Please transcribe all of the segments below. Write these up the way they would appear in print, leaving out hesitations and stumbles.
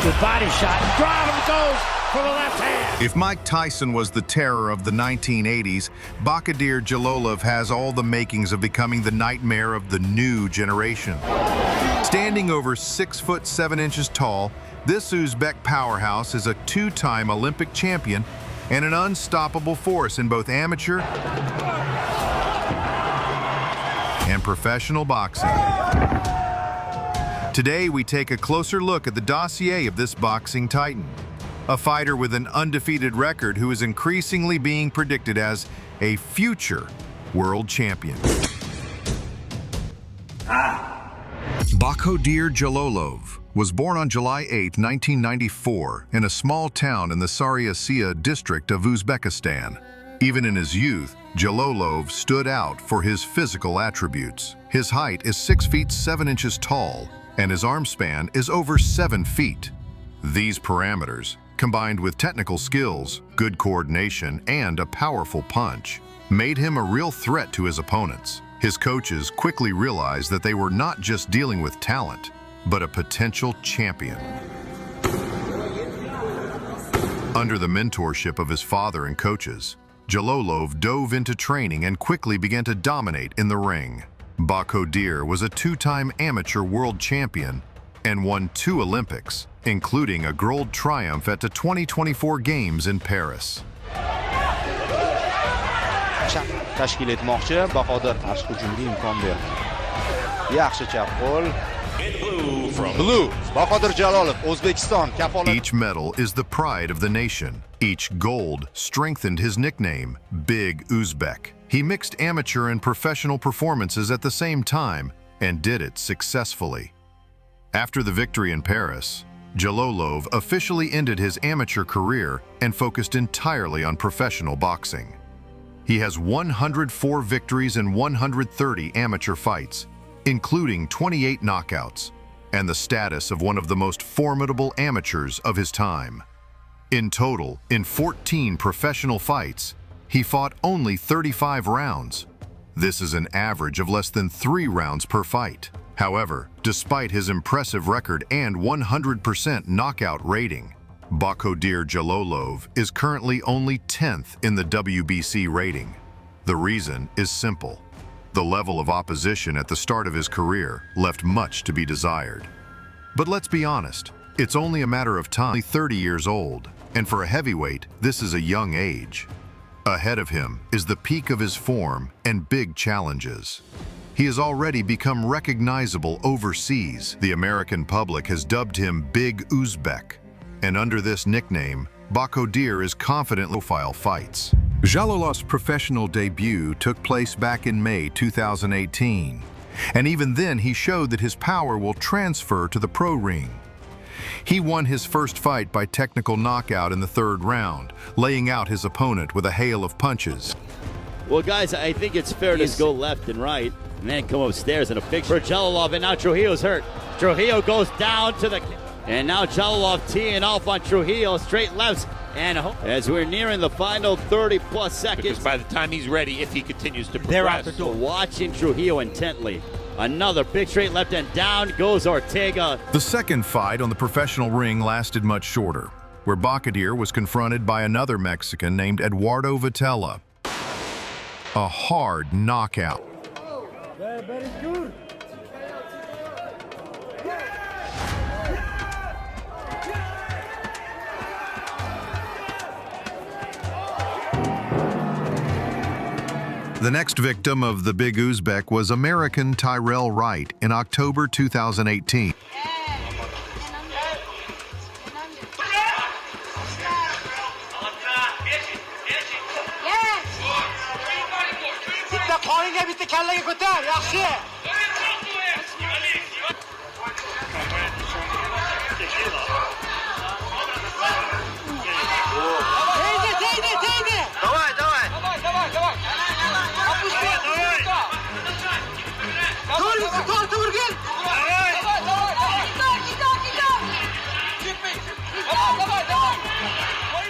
Good body shot. Drive and goes for the left hand. If Mike Tyson was the terror of the 1980s, Bahodir Jalolov has all the makings of becoming the nightmare of the new generation. Standing over 6 foot 7 inches tall, this Uzbek powerhouse is a two-time Olympic champion and an unstoppable force in both amateur and professional boxing. Today, we take a closer look at the dossier of this boxing titan, a fighter with an undefeated record who is increasingly being predicted as a future world champion. Bahodir Jalolov was born on July 8, 1994, in a small town in the Saryasiya district of Uzbekistan. Even in his youth, Jalolov stood out for his physical attributes. His height is 6 feet 7 inches tall, and his arm span is over 7 feet. These parameters, combined with technical skills, good coordination, and a powerful punch, made him a real threat to his opponents. His coaches quickly realized that they were not just dealing with talent, but a potential champion. Under the mentorship of his father and coaches, Jalolov dove into training and quickly began to dominate in the ring. Bahodir was a two-time amateur world champion and won 2 Olympics, including a gold triumph at the 2024 Games in Paris. tashkil etmoqchi. Bahodir tashqi hujumga imkon berdi. Yaxshi chap qo'l. Blue, Bahodir Jalolov, Uzbekistan. Each medal is the pride of the nation. Each gold strengthened his nickname, Big Uzbek. He mixed amateur and professional performances at the same time and did it successfully. After the victory in Paris, Jalolov officially ended his amateur career and focused entirely on professional boxing. He has 104 victories in 130 amateur fights, including 28 knockouts, and the status of one of the most formidable amateurs of his time. In total, in 14 professional fights, he fought only 35 rounds. This is an average of less than 3 rounds per fight. However, despite his impressive record and 100% knockout rating, Bahodir Jalolov is currently only 10th in the WBC rating. The reason is simple. The level of opposition at the start of his career left much to be desired. But let's be honest, it's only a matter of time. 30 years old, and for a heavyweight, this is a young age. Ahead of him is the peak of his form and big challenges. He has already become recognizable overseas. The American public has dubbed him Big Uzbek, and under this nickname, Bahodir is confidently profile fights. Jalolov's professional debut took place back in May 2018, and even then he showed that his power will transfer to the pro ring. He won his first fight by technical knockout in the 3rd round, laying out his opponent with a hail of punches. Well, guys, I think it's fair to go left and right, and then come upstairs in a big for Jalolov, and now Trujillo's hurt. Trujillo goes down to the... And now Jalolov teeing off on Trujillo, straight lefts. And as we're nearing the final 30-plus seconds. Because by the time he's ready, if he continues to progress. They're out the door. Watching Trujillo intently. Another big straight left, and down goes Ortega. The second fight on the professional ring lasted much shorter, where Bahodir was confronted by another Mexican named Eduardo Vitella. A hard knockout. Very good. The next victim of the Big Uzbek was American Tyrell Wright in October 2018.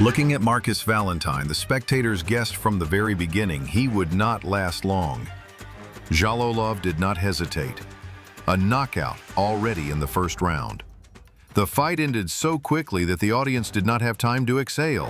Looking at Marcus Valentine, the spectators guessed from the very beginning he would not last long. Jalolov did not hesitate. A knockout already in the 1st round. The fight ended so quickly that the audience did not have time to exhale.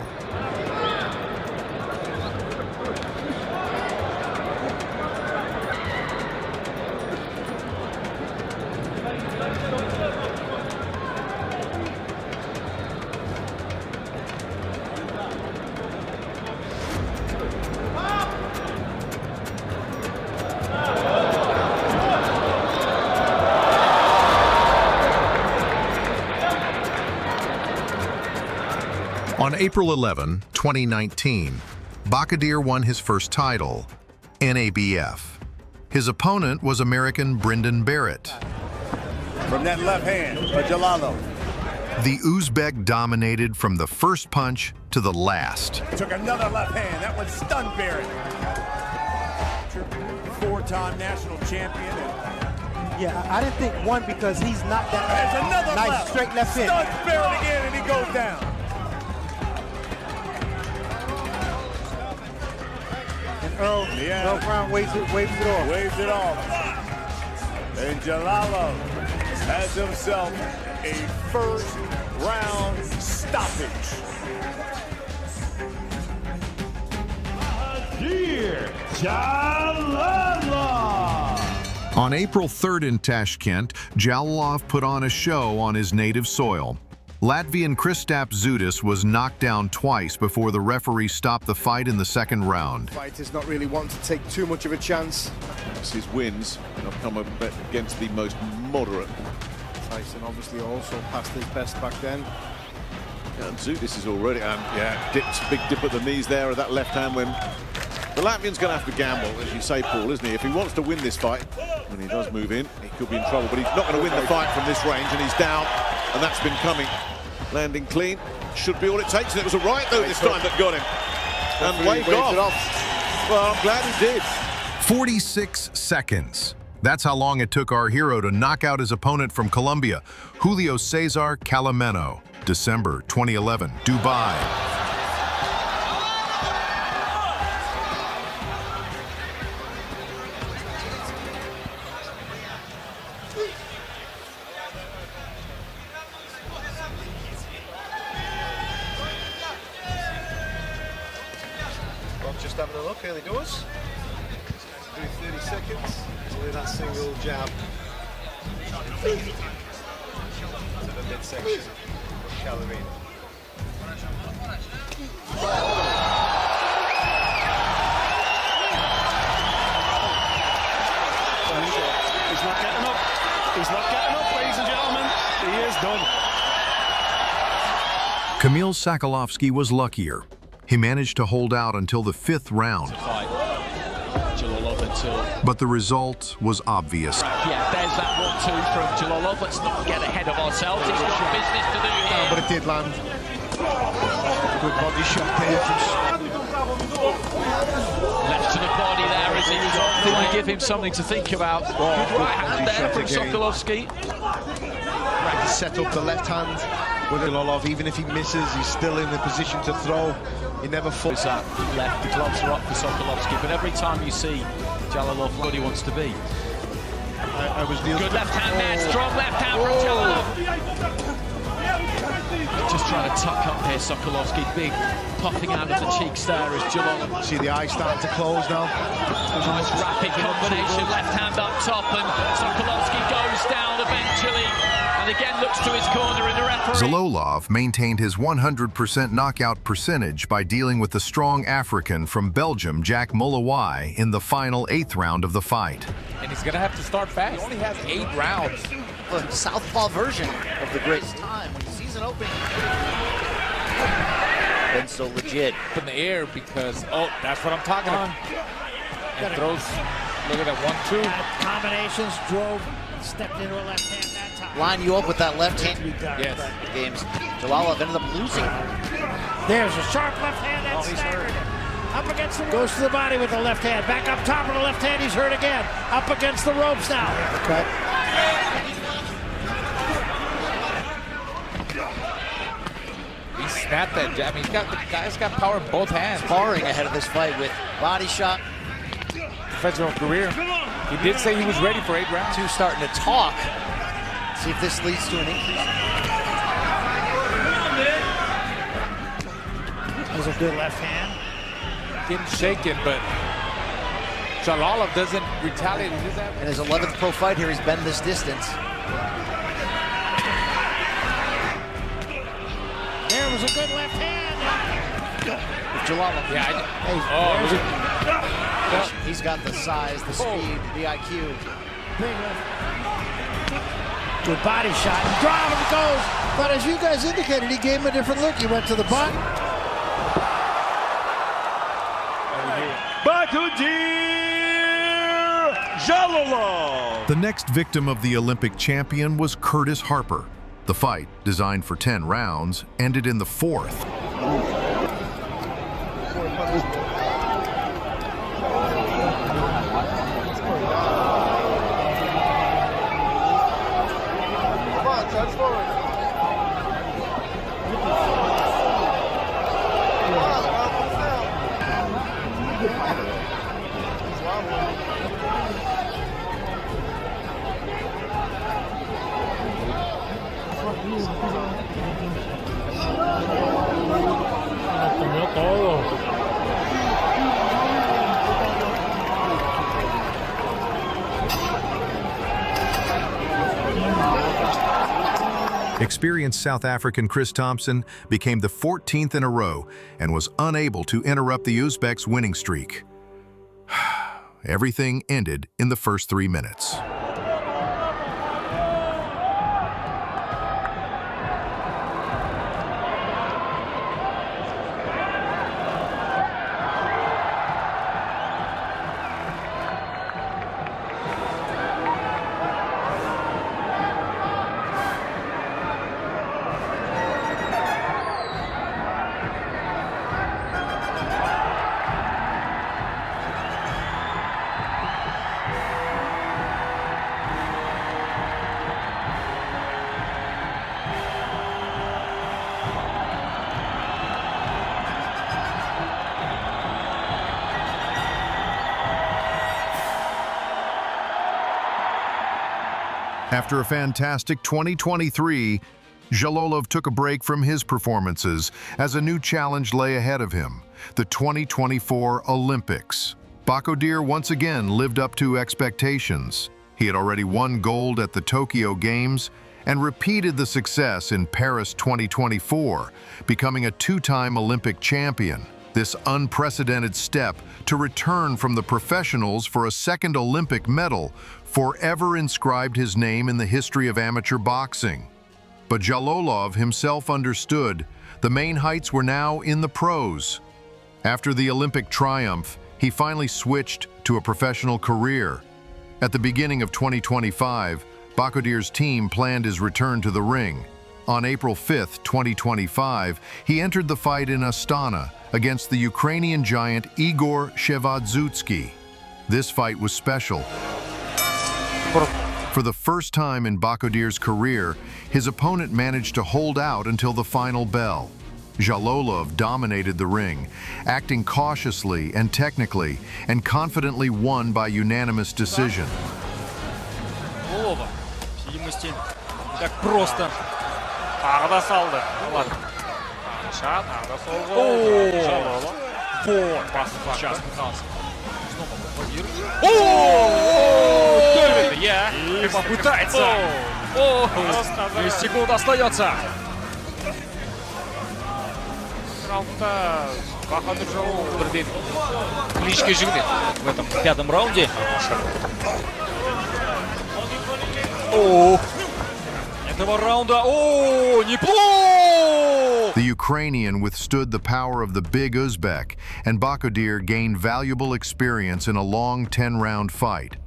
On April 11, 2019, Bahodir won his first title, NABF. His opponent was American Brendan Barrett. From that left hand, Jalolov. The Uzbek dominated from the first punch to the last. Took another left hand. That one stunned Barrett. Four-time national champion. Yeah, I didn't think one because he's not that There's another nice left. straight left hand. Stuns Barrett again, and he goes down. Earl Brown waves it off. Waves it off. And Jalolov has himself a first round stoppage. Bahodir Jalolov. On April 3rd in Tashkent, Jalolov put on a show on his native soil. Latvian Kristaps Zudis was knocked down twice before the referee stopped the fight in the second round. Fighters not really wanting to take too much of a chance. His wins have come against the most moderate. Tyson obviously also passed his best back then. Yeah, and Zudis is already, big dip at the knees there of that left hand when the Latvian's going to have to gamble, as you say, Paul, isn't he? If he wants to win this fight, when he does move in, he could be in trouble, but he's not going to win the fight from this range, and he's down, and that's been coming. Landing clean, should be all it takes, and it was a right, though, this time that got him. And waved off. Well, I'm glad he did. 46 seconds. That's how long it took our hero to knock out his opponent from Colombia, Julio Cesar Calameno. December 2011, Dubai. Just having a look, early doors. Do 30 seconds to that single jab to the midsection of Calameno. He's not getting up. He's not getting up, ladies and gentlemen. He is done. Kamil Sakalovsky was luckier. He managed to hold out until the 5th round. But the result was obvious. Yeah, there's that 1-2 from Jalolov. Let's not get ahead of ourselves. He's got business to do here. But it did land. Good body shot there. Left to the body there as he was on. Did we give him something to think about? Good right hand there from Sokolovsky. Right to set up the left hand with Jalolov. Even if he misses, he's still in the position to throw. He never falls. That left, the gloves are up for Sokolovsky, but every time you see Jalolov, what he wants to be. Good left hand there, strong left hand from Jalolov. Just trying to tuck up here, Sokolovsky. Big puffing out of the cheeks there as Jalolov. See the eyes starting to close now. Nice rapid combination, left hand up top, and Sokolovsky goes down eventually. And again looks to his corner, and the referee. Jalolov maintained his 100% knockout percentage by dealing with the strong African from Belgium, Jack Mulawai, in the final 8th round of the fight. And he's going to have to start fast. He only has 8 rounds. The southpaw version of the great time when the season opened. Been so legit. Up in the air because, that's what I'm talking about. And throws, look at that 1-2. Combinations, drove, stepped into a left hand that time. Line you up with that left hand. Yes. Games. Jalolov ended up losing. There's a sharp left hand that staggered him. Up against the goes to the body with the left hand. Back up top with the left hand. He's hurt again. Up against the ropes now. Okay. He snapped that jab. I mean, the guy's got power in both hands. Sparring ahead of this fight with body shot. Professional career. He did say he was ready for 8 rounds. Two starting to talk. See if this leads to an increase. There's a good left hand. Didn't shake it, but Jalolov doesn't retaliate. In his 11th pro fight here, he's been this distance. There was a good left hand. Jalolov. Yeah. He's got the size, the speed, the IQ. Good body shot. Drive and goes. But as you guys indicated, he gave him a different look. He went to the bottom. Bahodir Jalolov. The next victim of the Olympic champion was Curtis Harper. The fight, designed for 10 rounds, ended in the 4th. Experienced South African Chris Thompson became the 14th in a row and was unable to interrupt the Uzbek's winning streak. Everything ended in the first 3 minutes. After a fantastic 2023, Jalolov took a break from his performances as a new challenge lay ahead of him, the 2024 Olympics. Bahodir once again lived up to expectations. He had already won gold at the Tokyo Games and repeated the success in Paris 2024, becoming a 2-time Olympic champion. This unprecedented step to return from the professionals for a second Olympic medal forever inscribed his name in the history of amateur boxing. But Jalolov himself understood the main heights were now in the pros. After the Olympic triumph, he finally switched to a professional career. At the beginning of 2025, Bahodir's team planned his return to the ring. On April 5, 2025, he entered the fight in Astana against the Ukrainian giant Igor Shevadzutsky. This fight was special. For the first time in Bahodir's career, his opponent managed to hold out until the final bell. Jalolov dominated the ring, acting cautiously and technically, and confidently won by unanimous decision. Попытается. 10 секунд остается. Bahodir Jalolov birden Кличка жигнет в этом 5-м раунде. Этого раунда. Неплохо! The Ukrainian withstood the power of the big Uzbek, and Bahodir gained valuable experience in a long 10-round fight.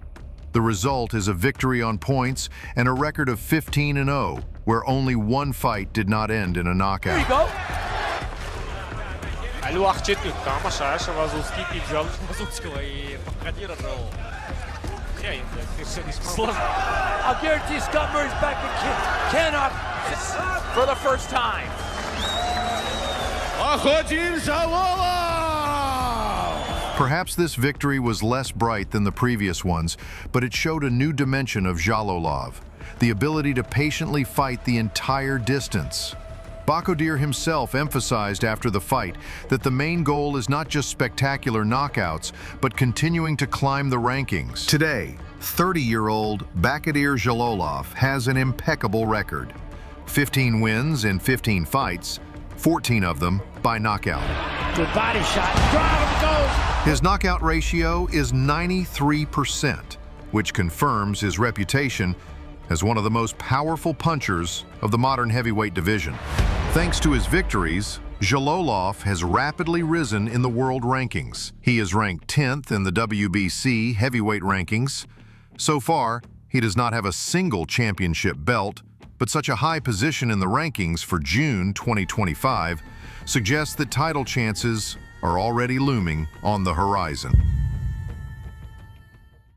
The result is a victory on points and a record of 15-0, where only one fight did not end in a knockout. There you go. الوقت четко, тамаша, Shevadzutsky и Jalolov и Bahodir Jalolov. I'll guarantee Scott Murray's back and cannot for the first time. Bahodir Jalolov! Perhaps this victory was less bright than the previous ones, but it showed a new dimension of Jalolov, the ability to patiently fight the entire distance. Bahodir himself emphasized after the fight that the main goal is not just spectacular knockouts, but continuing to climb the rankings. Today, 30-year-old Bahodir Jalolov has an impeccable record. 15 wins in 15 fights, 14 of them by knockout. Good body shot. Drive goes. His knockout ratio is 93%, which confirms his reputation as one of the most powerful punchers of the modern heavyweight division. Thanks to his victories, Jalolov has rapidly risen in the world rankings. He is ranked 10th in the WBC heavyweight rankings. So far, he does not have a single championship belt, but such a high position in the rankings for June 2025 suggests that title chances are already looming on the horizon.